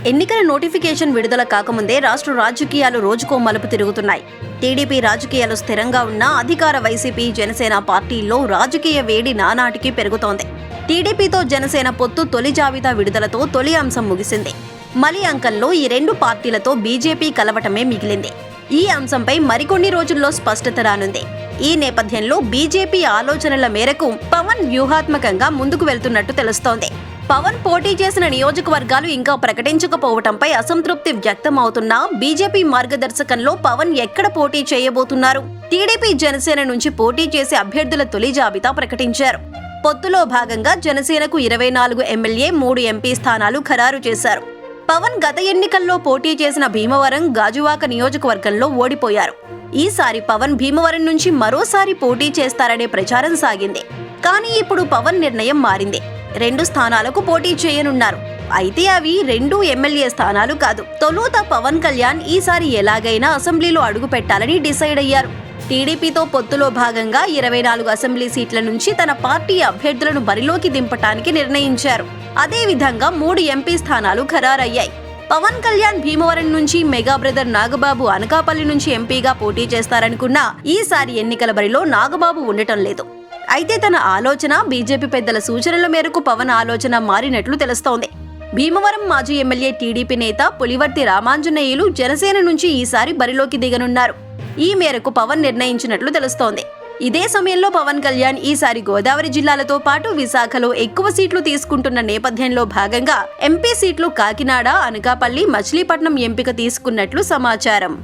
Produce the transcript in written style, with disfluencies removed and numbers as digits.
ఎన్నికల నోటిఫికేషన్ విడుదల కాకముందే రాష్ట్ర రాజకీయాలు రోజుకో మలుపు తిరుగుతున్నాయి. టీడీపీ రాజకీయాలు స్థిరంగా ఉన్నా అధికార వైసీపీ, జనసేన పార్టీల్లో రాజకీయ వేడి నానాటికి పెరుగుతోంది. టీడీపీతో జనసేన పొత్తు తొలి జాబితా విడుదలతో తొలి అంశం ముగిసింది. మలి అంకంలో ఈ రెండు పార్టీలతో బీజేపీ కలవటమే మిగిలింది. ఈ అంశంపై మరికొన్ని రోజుల్లో స్పష్టత రానుంది. ఈ నేపథ్యంలో బీజేపీ ఆలోచనల మేరకు పవన్ వ్యూహాత్మకంగా ముందుకు వెళ్తున్నట్టు తెలుస్తోంది. పవన్ పోటీ చేసిన నియోజకవర్గాలు ఇంకా ప్రకటించకపోవడంపై అసంతృప్తి వ్యక్తమవుతున్నా బీజేపీ మార్గదర్శకంలో పవన్ ఎక్కడ పోటీ చేయబోతున్నారు? టీడీపీ, జనసేన నుంచి పోటీ చేసే అభ్యర్థుల తొలి జాబితా ప్రకటించారు. పొత్తులో భాగంగా జనసేనకు 24 ఎమ్మెల్యే, 3 ఎంపీ స్థానాలు ఖరారు చేశారు. పవన్ గత ఎన్నికల్లో పోటీ చేసిన భీమవరం, గాజువాక నియోజకవర్గంలో ఓడిపోయారు. ఈసారి పవన్ భీమవరం నుంచి మరోసారి పోటీ చేస్తారనే ప్రచారం సాగింది. కానీ ఇప్పుడు పవన్ నిర్ణయం మారింది. 2 స్థానాలకు పోటీ చేయనున్నారు. అయితే అవి 2 ఎమ్మెల్యే స్థానాలు కాదు. తొలుత పవన్ కళ్యాణ్ ఈసారి ఎలాగైనా అసెంబ్లీలో అడుగు పెట్టాలని డిసైడ్ అయ్యారు. టీడీపీతో పొత్తులో భాగంగా 24 అసెంబ్లీ సీట్ల నుంచి తన పార్టీ అభ్యర్థులను బరిలోకి దింపటానికి నిర్ణయించారు. అదేవిధంగా 3 ఎంపీ స్థానాలు ఖరారయ్యాయి. పవన్ కళ్యాణ్ భీమవరం నుంచి, మెగా బ్రదర్ నాగబాబు అనకాపల్లి నుంచి ఎంపీగా పోటీ చేస్తారనుకున్నా ఈసారి ఎన్నికల బరిలో నాగబాబు ఉండటం లేదు. అయితే తన ఆలోచన, బీజేపీ పెద్దల సూచనల మేరకు పవన్ ఆలోచన మారినట్లు తెలుస్తోంది. భీమవరం మాజీ ఎమ్మెల్యే, టీడీపీ నేత పులివర్తి రామాంజనేయులు జనసేన నుంచి ఈసారి బరిలోకి దిగనున్నారు. ఈ మేరకు పవన్ నిర్ణయించినట్లు తెలుస్తోంది. ఇదే సమయంలో పవన్ కళ్యాణ్ ఈసారి గోదావరి జిల్లాలతో పాటు విశాఖలో ఎక్కువ సీట్లు తీసుకుంటున్న నేపథ్యంలో భాగంగా ఎంపీ సీట్లు కాకినాడ, అనకాపల్లి, మచిలీపట్నం ఎంపిక తీసుకున్నట్లు సమాచారం.